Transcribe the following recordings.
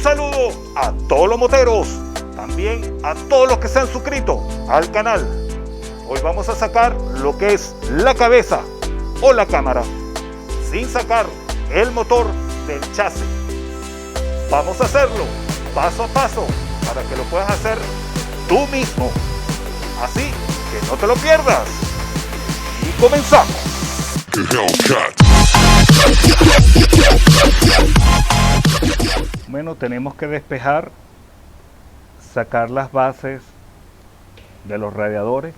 saludo a todos los moteros, también a todos los que se han suscrito al canal. Hoy vamos a sacar lo que es la cabeza o la cámara, sin sacar el motor del chasis. Vamos a hacerlo paso a paso para que lo puedas hacer tú mismo. Así que no te lo pierdas. Y comenzamos. Bueno, tenemos que despejar, sacar las bases de los radiadores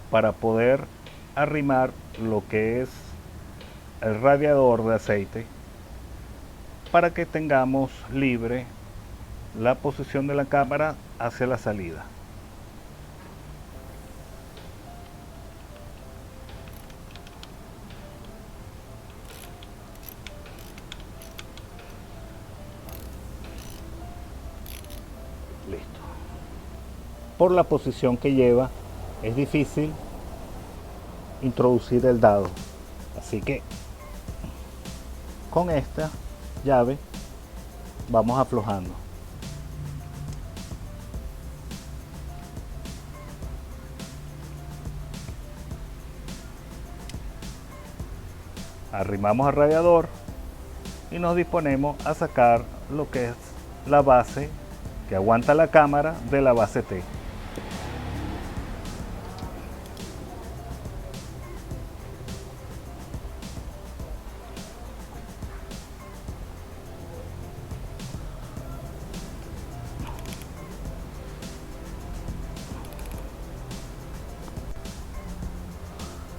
para poder arrimar lo que es el radiador de aceite, para que tengamos libre la posición de la cámara hacia la salida. Listo. Por la posición que lleva es difícil introducir el dado, así que con esta llave vamos aflojando. Arrimamos al radiador y nos disponemos a sacar lo que es la base que aguanta la cámara de la base T.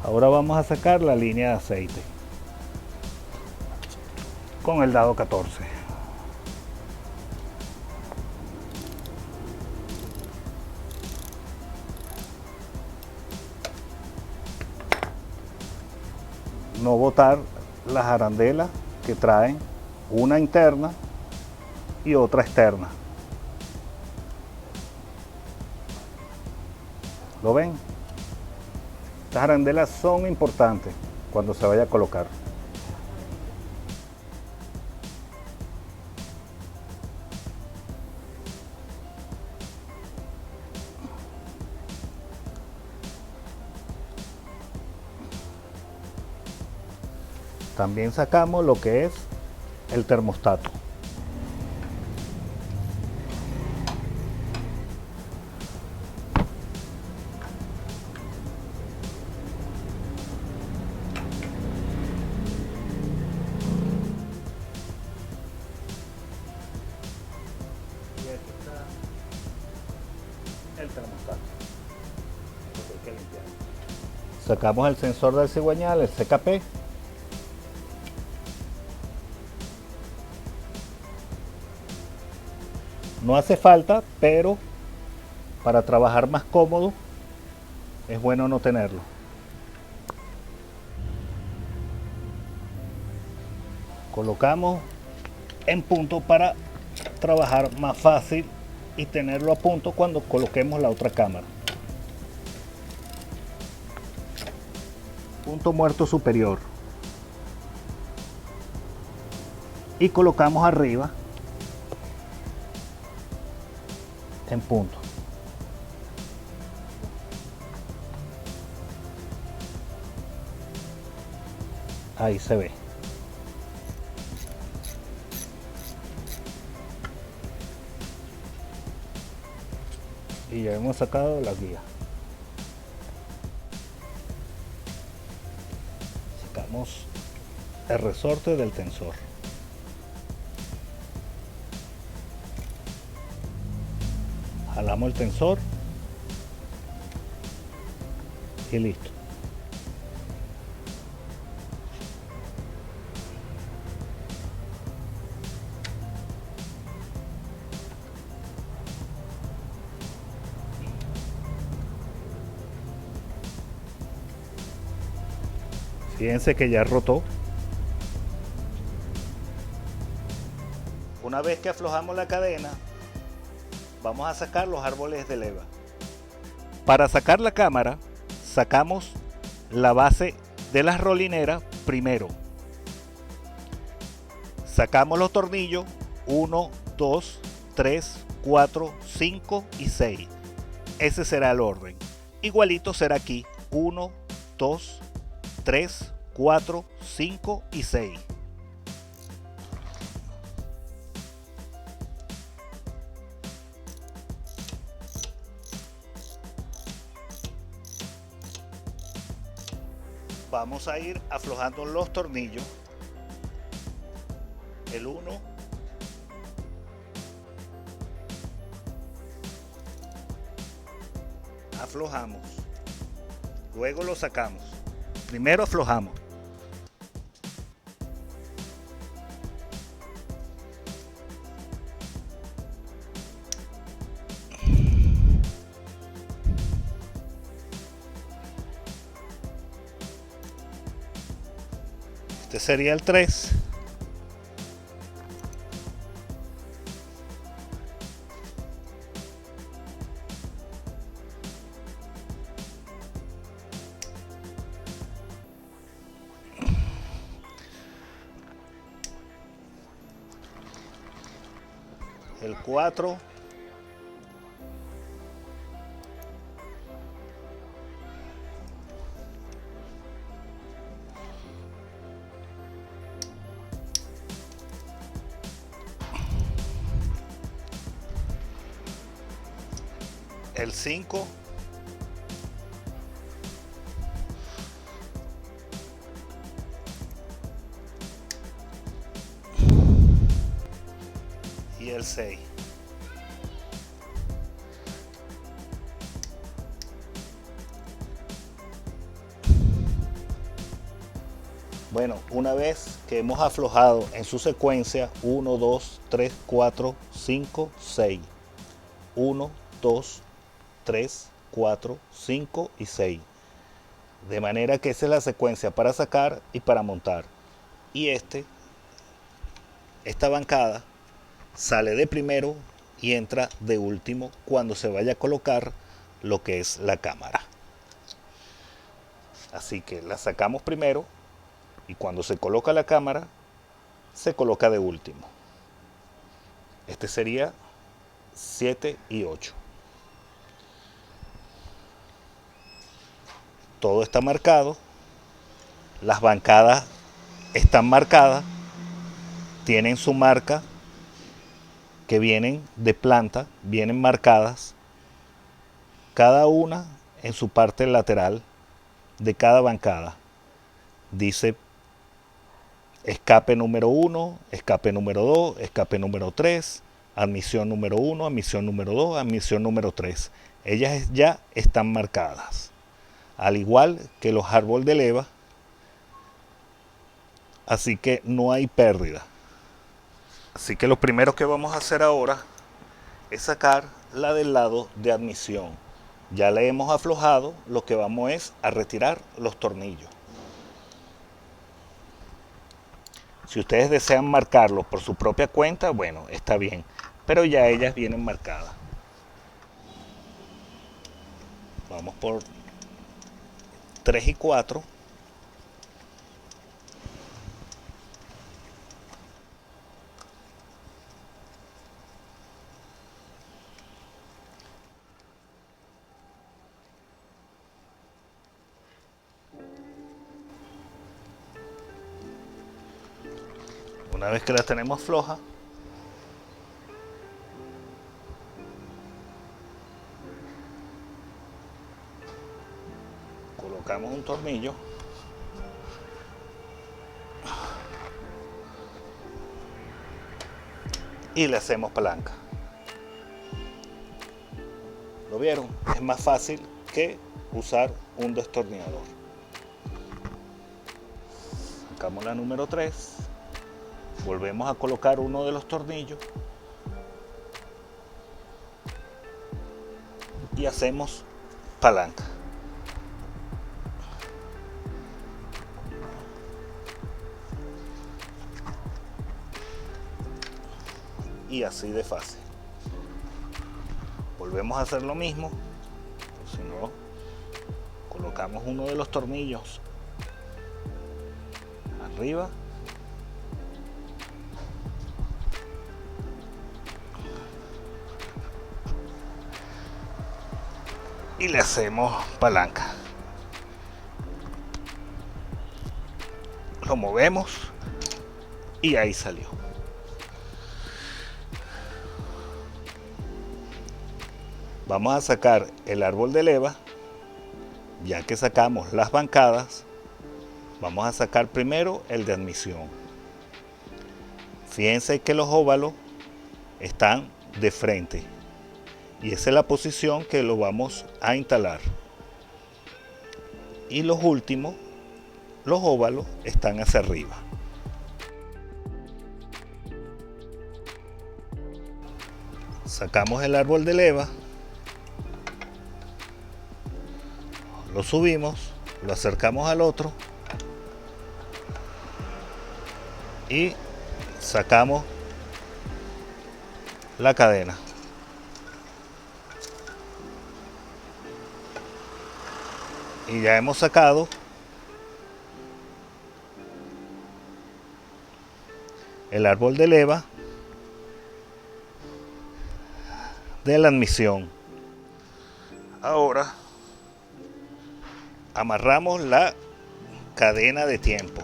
Ahora vamos a sacar la línea de aceite con el dado 14. No botar las arandelas que traen una interna y otra externa. ¿Lo ven? Estas arandelas son importantes cuando se vaya a colocar. También sacamos lo que es el termostato. Y aquí está el termostato. Hay que limpiar. Sacamos el sensor del cigüeñal, el CKP. No hace falta, pero para trabajar más cómodo es bueno no tenerlo. Colocamos en punto para trabajar más fácil y tenerlo a punto cuando coloquemos la otra cámara. Punto muerto superior. Y colocamos arriba en punto. Ahí se ve. Y ya hemos sacado la guía. Sacamos el resorte del tensor. Jalamos el tensor y listo. Fíjense que ya rotó. Una vez que aflojamos la cadena, vamos a sacar los árboles de leva. Para sacar la cámara, sacamos la base de las rolineras primero. Sacamos los tornillos 1, 2, 3, 4, 5 y 6. Ese será el orden. Igualito será aquí 1, 2, 3, 4, 5 y 6. Vamos a ir aflojando los tornillos. El 1, aflojamos, luego lo sacamos. Primero aflojamos, este sería el 3. El 4, el 5, y el 6. Bueno, una vez que hemos aflojado en su secuencia 1, 2, 3, 4, 5, 6. 1, 2, 3, 4, 5 y 6. De manera que esa es la secuencia para sacar y para montar. Y esta bancada sale de primero y entra de último cuando se vaya a colocar lo que es la cámara. Así que la sacamos primero y cuando se coloca la cámara se coloca de último. Este sería 7 y 8. Todo está marcado, las bancadas están marcadas, tienen su marca que vienen de planta, vienen marcadas, cada una en su parte lateral de cada bancada. Dice escape número 1, escape número 2, escape número 3, admisión número 1, admisión número 2, admisión número 3. Ellas ya están marcadas. Al igual que los árboles de leva, así que no hay pérdida. Así que lo primero que vamos a hacer ahora es sacar la del lado de admisión. Ya le hemos aflojado, lo que vamos es a retirar los tornillos. Si ustedes desean marcarlos por su propia cuenta, bueno, está bien, pero ya ellas vienen marcadas. Vamos por 3 y 4. Una vez que la tenemos floja, colocamos un tornillo y le hacemos palanca. ¿Lo vieron? Es más fácil que usar un destornillador. Sacamos la número 3, volvemos a colocar uno de los tornillos y hacemos palanca. Y así de fácil. Volvemos a hacer lo mismo. Si no, colocamos uno de los tornillos arriba y le hacemos palanca. Lo movemos y ahí salió. Vamos a sacar el árbol de leva. Ya que sacamos las bancadas, vamos a sacar primero el de admisión. Fíjense que los óvalos están de frente y esa es la posición que lo vamos a instalar. Y los últimos, los óvalos, están hacia arriba. Sacamos el árbol de leva, lo subimos, lo acercamos al otro y sacamos la cadena. Y ya hemos sacado el árbol de leva de la admisión. Ahora amarramos la cadena de tiempo.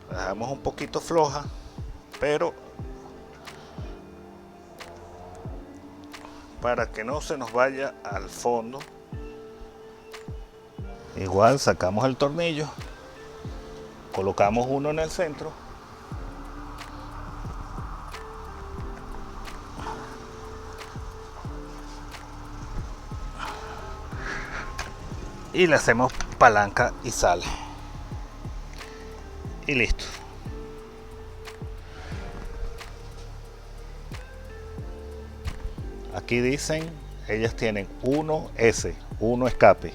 La dejamos un poquito floja, pero para que no se nos vaya al fondo, igual sacamos el tornillo, colocamos uno en el centro y le hacemos palanca y sale. Y listo. Aquí dicen, ellas tienen 1S, 1 escape.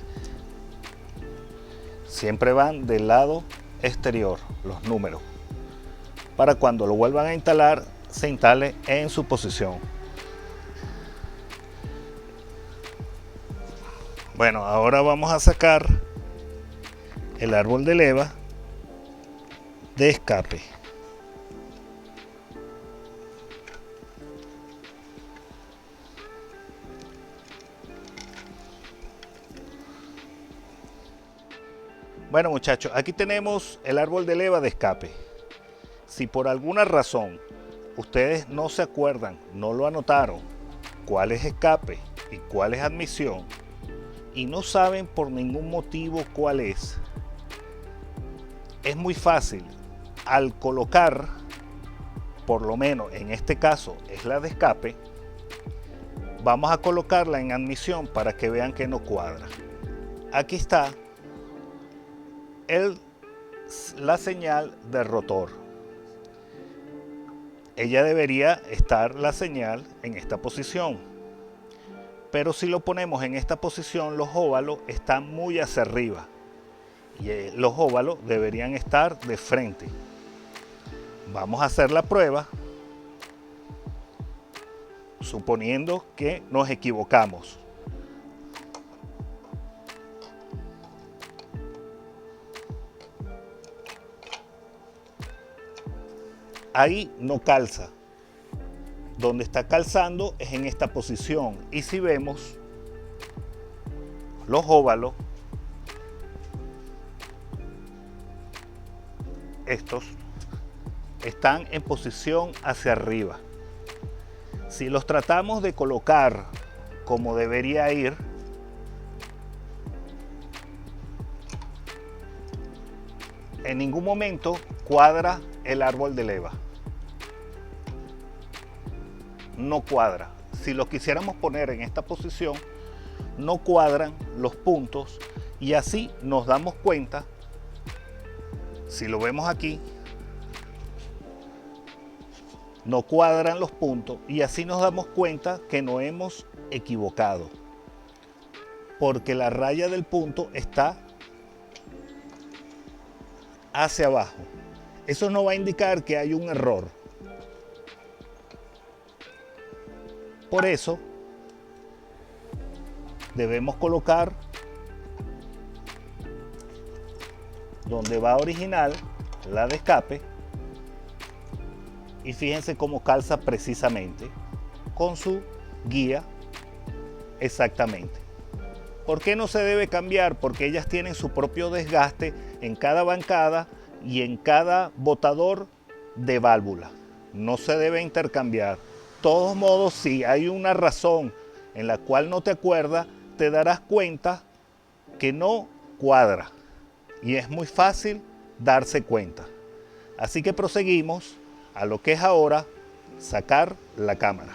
Siempre van del lado exterior los números, para cuando lo vuelvan a instalar se instale en su posición. Bueno, ahora vamos a sacar el árbol de leva de escape. Bueno muchachos, aquí tenemos el árbol de leva de escape. Si por alguna razón ustedes no se acuerdan, no lo anotaron, cuál es escape y cuál es admisión, y no saben por ningún motivo cuál es muy fácil. Al colocar, por lo menos en este caso es la de escape, vamos a colocarla en admisión para que vean que no cuadra. Aquí está la señal de rotor. Ella debería estar la señal en esta posición, pero si lo ponemos en esta posición, los óvalos están muy hacia arriba y los óvalos deberían estar de frente. Vamos a hacer la prueba suponiendo que nos equivocamos. Ahí no calza. Donde está calzando es en esta posición. Y si vemos, los óvalos, estos, están en posición hacia arriba. Si los tratamos de colocar como debería ir, en ningún momento cuadra el árbol de leva. No cuadra. Si lo quisiéramos poner en esta posición, no cuadran los puntos y así nos damos cuenta. Si lo vemos aquí, no cuadran los puntos y así nos damos cuenta que no hemos equivocado, porque la raya del punto está hacia abajo. Eso no va a indicar que hay un error. Por eso debemos colocar donde va original, la de escape, y fíjense cómo calza precisamente con su guía exactamente. ¿Por qué no se debe cambiar? Porque ellas tienen su propio desgaste en cada bancada y en cada botador de válvula. No se debe intercambiar. De todos modos, si hay una razón en la cual no te acuerdas, te darás cuenta que no cuadra. Y es muy fácil darse cuenta. Así que proseguimos a lo que es ahora sacar la cámara.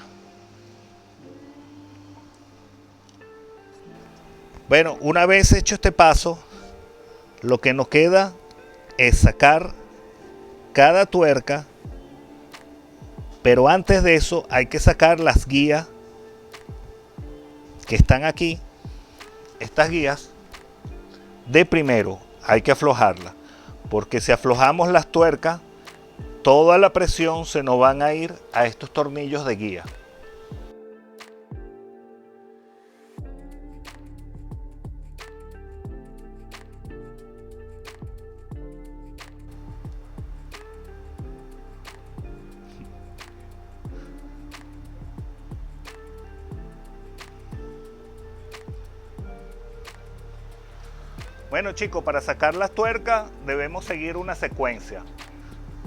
Bueno, una vez hecho este paso, lo que nos queda es sacar cada tuerca, pero antes de eso hay que sacar las guías que están aquí. Estas guías, de primero hay que aflojarlas, porque si aflojamos las tuercas, toda la presión se nos van a ir a estos tornillos de guía. Bueno chicos, para sacar las tuercas debemos seguir una secuencia.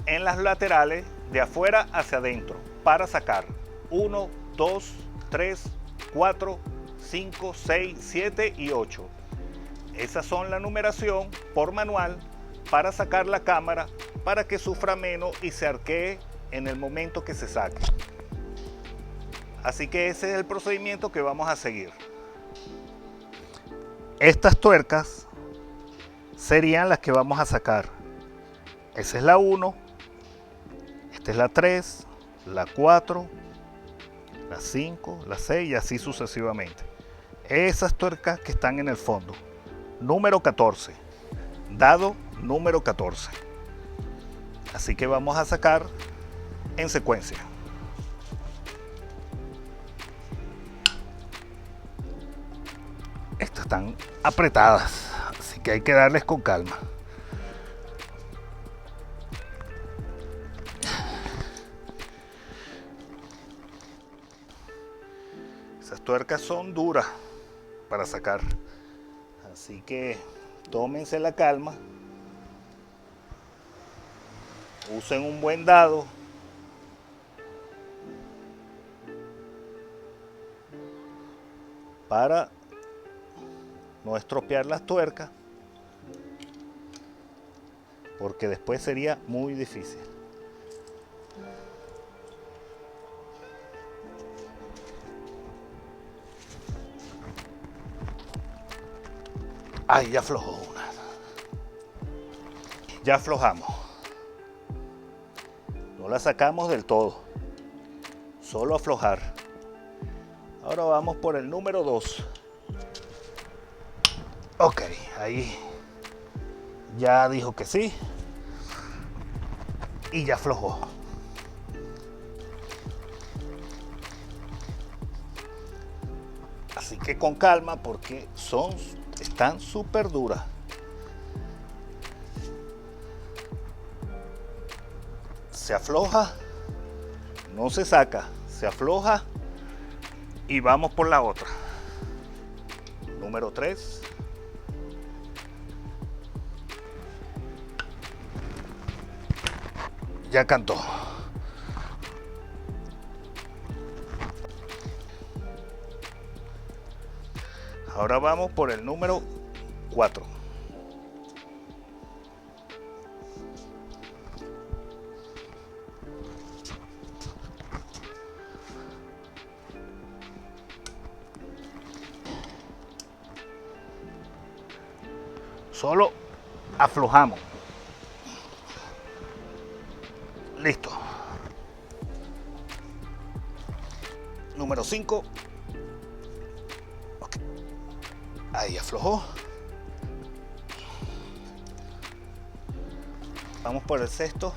En las laterales, de afuera hacia adentro, para sacar 1, 2, 3, 4, 5, 6, 7 y 8. Esas son la numeración por manual para sacar la cámara, para que sufra menos y se arquee en el momento que se saque. Así que ese es el procedimiento que vamos a seguir. Estas tuercas serían las que vamos a sacar. Esa es la 1, esta es la 3, la 4, la 5, la 6 y así sucesivamente. Esas tuercas que están en el fondo. Número 14, dado número 14. Así que vamos a sacar en secuencia. Estas están apretadas, así que hay que darles con calma. Esas tuercas son duras para sacar, así que tómense la calma, usen un buen dado para no estropear las tuercas, porque después sería muy difícil. Ay, ya aflojó una. Ya aflojamos. No la sacamos del todo, solo aflojar. Ahora vamos por el número 2. Ok, ahí ya dijo que sí y ya aflojó. Así que con calma porque están súper duras. Se afloja, no se saca, se afloja y vamos por la otra. Número 3. Ya cantó. Ahora vamos por el número 4. Solo aflojamos. Listo. Número 5. Okay. Ahí aflojó. Vamos por el 6º.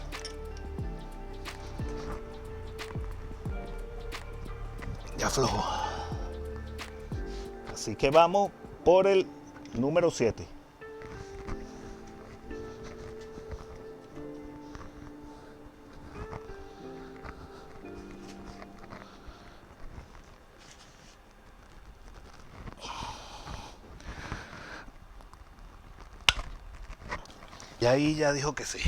Ya aflojó. Así que vamos por el número 7. Ya ahí ya dijo que sí.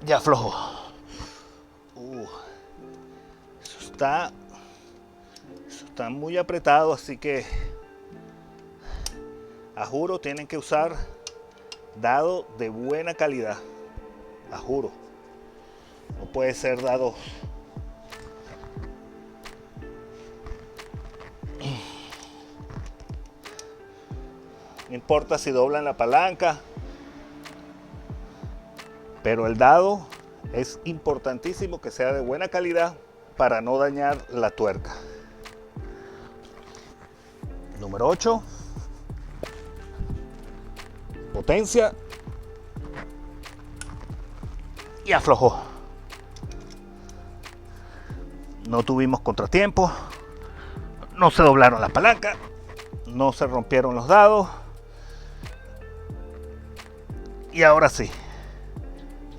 Ya aflojó. Eso está muy apretado, así que a juro tienen que usar dado de buena calidad. A juro. No puede ser dado. No importa si doblan la palanca, pero el dado es importantísimo que sea de buena calidad para no dañar la tuerca. Número 8. Potencia. Y aflojó. No tuvimos contratiempo. No se doblaron las palancas. No se rompieron los dados. Y ahora sí.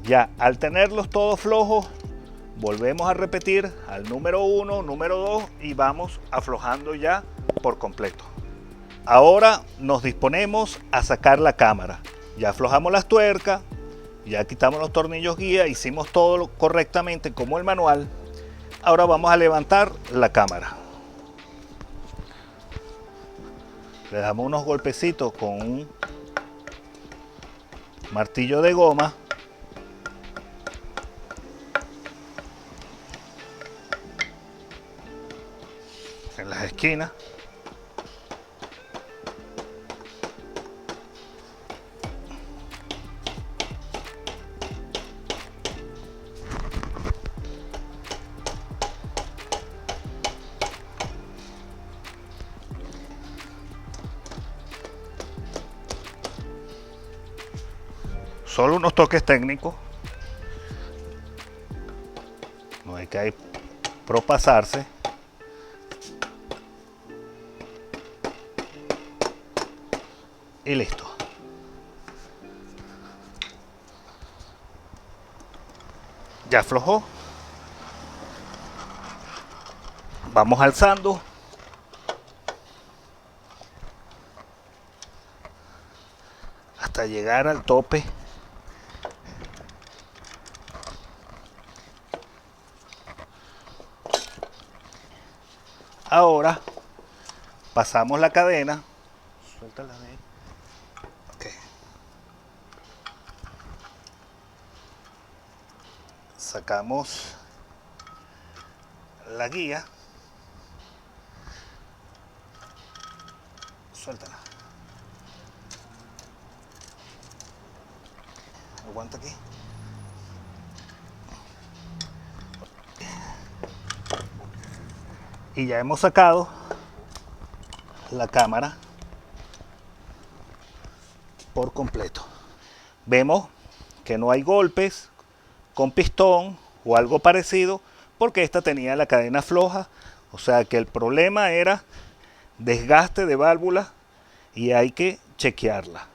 Ya al tenerlos todos flojos, volvemos a repetir al número 1, número 2 y vamos aflojando ya por completo. Ahora nos disponemos a sacar la cámara. Ya aflojamos las tuercas, ya quitamos los tornillos guía, hicimos todo correctamente como el manual. Ahora vamos a levantar la cámara. Le damos unos golpecitos con un martillo de goma. En las esquinas. Solo unos toques técnicos. No hay que propasarse. Y listo. Ya aflojó. Vamos alzando. Hasta llegar al tope. Ahora pasamos la cadena. Suéltala de ahí. Okay. Sacamos la guía. Suéltala. Aguanta aquí. Y ya hemos sacado la cámara por completo. Vemos que no hay golpes con pistón o algo parecido porque esta tenía la cadena floja, o sea que el problema era desgaste de válvula y hay que chequearla.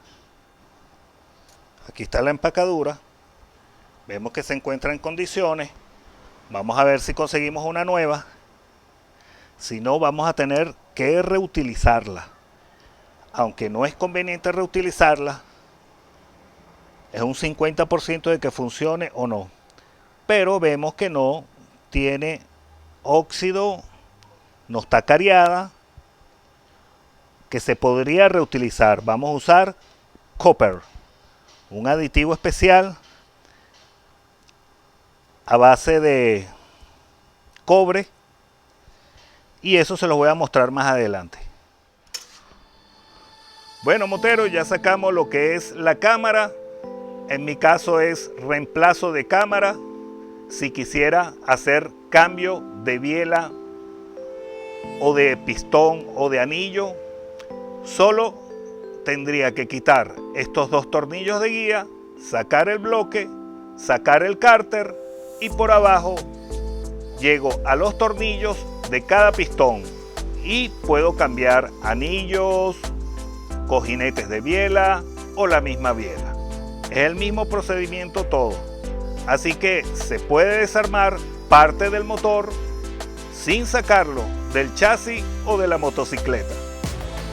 Aquí está la empacadura, vemos que se encuentra en condiciones. Vamos a ver si conseguimos una nueva. Si no, vamos a tener que reutilizarla. Aunque no es conveniente reutilizarla, es un 50% de que funcione o no. Pero vemos que no tiene óxido, no está cariada, que se podría reutilizar. Vamos a usar copper, un aditivo especial a base de cobre. Y eso se los voy a mostrar más adelante. Bueno, moteros, ya sacamos lo que es la cámara. En mi caso es reemplazo de cámara. Si quisiera hacer cambio de biela o de pistón o de anillo, solo tendría que quitar estos dos tornillos de guía, sacar el bloque, sacar el cárter y por abajo llego a los tornillos de cada pistón y puedo cambiar anillos, cojinetes de biela o la misma biela. Es el mismo procedimiento todo. Así que se puede desarmar parte del motor sin sacarlo del chasis o de la motocicleta.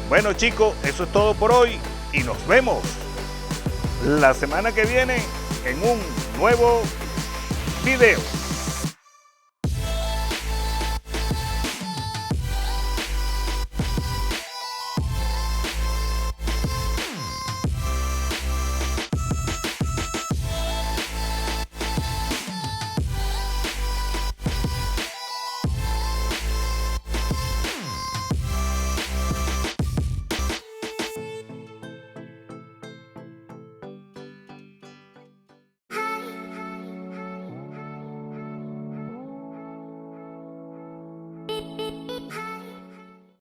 Bueno chicos, eso es todo por hoy y nos vemos la semana que viene en un nuevo video.